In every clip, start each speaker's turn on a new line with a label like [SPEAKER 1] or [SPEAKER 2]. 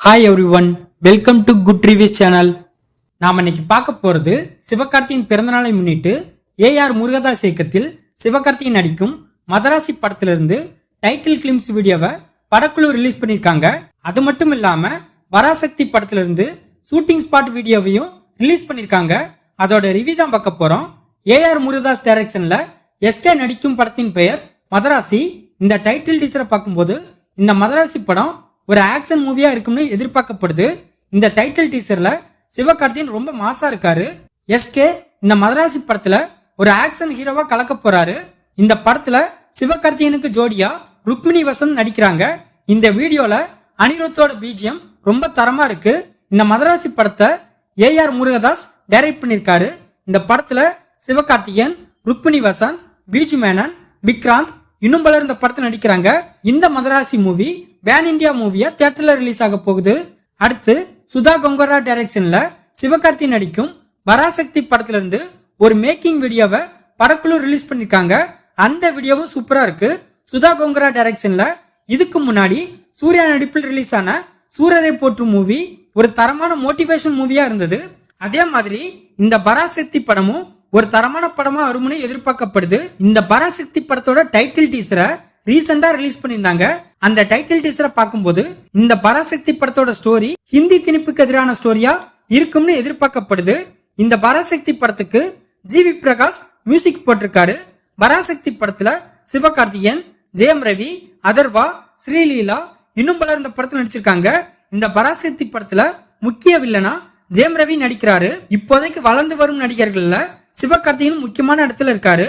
[SPEAKER 1] Hi everyone, welcome to good reviews channel. நாம் இன்னைக்கு பார்க்க போறது சிவகார்த்தியின் பிறந்தநாளை முன்னிட்டு ஏஆர் முருகதாஸ் இயக்கத்தில் சிவகார்த்தியின் நடிக்கும் மதராசி படத்திலிருந்து டைட்டில் கிளிம்ஸ் வீடியோவை படக்குழு ரிலீஸ் பண்ணியிருக்காங்க. அது மட்டும் இல்லாம பராசக்தி படத்திலிருந்து ஷூட்டிங் ஸ்பாட் வீடியோவையும் ரிலீஸ் பண்ணியிருக்காங்க. அதோட ரிவ்யூ தான் பார்க்க போறோம். ஏஆர் முருகதாஸ் டைரக்ஷன்ல எஸ்கே நடிக்கும் படத்தின் பெயர் மதராசி. இந்த டைட்டில் டீசரை பார்க்கும்போது இந்த மதராசி படம் ஒரு ஆக்ஷன் மூவியா இருக்கும்னு எதிர்பார்க்கப்படுது. இந்த டைட்டில் டீசர்ல சிவகார்த்தியின் ரொம்ப மாசா இருக்காரு. எஸ்கே இந்த மதராசி படத்துல ஒரு ஆக்ஷன் ஹீரோவா கலக்க போறாரு. இந்த படத்துல சிவகார்த்தியனுக்கு ஜோடியா ருக்மிணி வசந்த் நடிக்கிறாங்க. இந்த வீடியோல அனிருத்தோட பிஜிஎம் ரொம்ப தரமா இருக்கு. இந்த மதராசி படத்தை ஏஆர் முருகதாஸ் டைரக்ட் பண்ணிருக்காரு. இந்த படத்துல சிவகார்த்தியன், ருக்மிணி வசந்த், பிஜு மேனன், விக்ராந்த் இன்னும் பலர் இந்த படத்தில் நடிக்கிறாங்க. இந்த மதராசி மூவி பேன் இந்தியா மூவியா தியேட்டர்ல ரிலீஸ் ஆக போகுது. அடுத்து சுதா கொங்கரா டைரக்ஷன்ல சிவகார்த்தி நடிக்கும் பராசக்தி படத்துல இருந்து ஒரு மேக்கிங் வீடியோவை படக்குழு ரிலீஸ் பண்ணிருக்காங்க. அந்த வீடியோவும் சூப்பரா இருக்கு. சுதா கொங்கரா டைரக்ஷன்ல இதுக்கு முன்னாடி சூர்யா நடிப்பில் ரிலீஸ் ஆன சூரரை போற்றும் மூவி ஒரு தரமான மோட்டிவேஷன் மூவியா இருந்தது. அதே மாதிரி இந்த பராசக்தி படமும் ஒரு தரமான படமா வரும்னு எதிர்பார்க்கப்படுது. இந்த பராசக்தி படத்தோட டைட்டில் டீசரை ரீசெண்டா ரிலீஸ் பண்ணியிருந்தாங்க. அந்த டைட்டில் டீசரை பார்க்கும்போது இந்த பராசக்தி படத்தோட ஸ்டோரி ஹிந்தி திணிப்புக்கு எதிரான ஸ்டோரியா இருக்கும்னு எதிர்பார்க்கப்படுது. இந்த பராசக்தி படத்துக்கு ஜிவி பிரகாஷ் மியூசிக் போட்டிருக்காரு. பராசக்தி படத்துல சிவகார்த்தியன், ஜெயம் ரவி, அதர்வா, ஸ்ரீலீலா இன்னும் பலர் இந்த படத்துல நடிச்சிருக்காங்க. இந்த பராசக்தி படத்துல முக்கிய வில்லனா ஜெயம் ரவி நடிக்கிறாரு. இப்போதைக்கு வளர்ந்து வரும் நடிகர்கள்ல சிவகார்த்தியன் முக்கியமான இடத்துல இருக்காரு.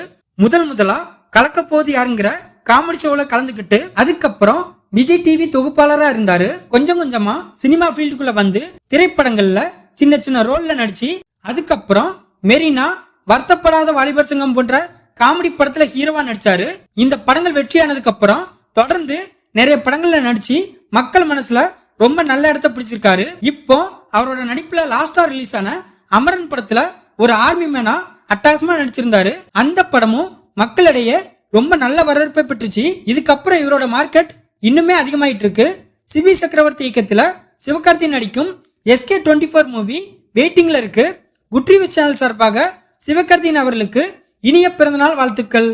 [SPEAKER 1] முதலா கலக்க போது யாருங்கிற காமெடி ஷோல கலந்துக்கிட்டு அதுக்கப்புறம் விஜய் டிவி தொகுப்பாளரா இருந்தாரு. கொஞ்சம் கொஞ்சமா சினிமா ஃபீல்டுக்குள்ள வந்து திரைப்படங்கள்ல சின்ன சின்ன ரோல்ல நடிச்சு அதுக்கப்புறம் மெரினா, வருத்தப்படாத வாலிபர் சங்கம் போன்ற காமெடி படத்துல ஹீரோவா நடிச்சாரு. இந்த படங்கள் வெற்றியானதுக்கு அப்புறம் தொடர்ந்து நிறைய படங்கள்ல நடிச்சு மக்கள் மனசுல ரொம்ப நல்ல இடத்த பிடிச்சிருக்காரு. இப்போ அவரோட நடிப்புல லாஸ்டா ரிலீஸ் ஆன அமரன் படத்துல ஒரு ஆர்மி மேனா அட்டாசமா நடிச்சிருந்தாரு. அந்த படமும் மக்களிடையே ரொம்ப நல்ல வரவேற்பை பெற்றுச்சு. இதுக்கப்புறம் இவரோட மார்க்கெட் இன்னுமே அதிகமாயிட்டு இருக்கு. சிபி சக்கரவர்த்தி இயக்கத்துல சிவகார்த்தி நடிக்கும் SK24 மூவி வெயிட்டிங்ல இருக்கு. குட் ரிவ்யூஸ் சேனல் சார்பாக சிவகார்த்தியின் அவர்களுக்கு இனிய பிறந்தநாள் வாழ்த்துக்கள்.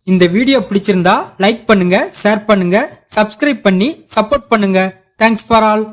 [SPEAKER 1] இந்த வீடியோ பிடிச்சிருந்தா லைக் பண்ணுங்க, ஷேர் பண்ணுங்க, சப்ஸ்கிரைப் பண்ணி சப்போர்ட் பண்ணுங்க. Thanks for all.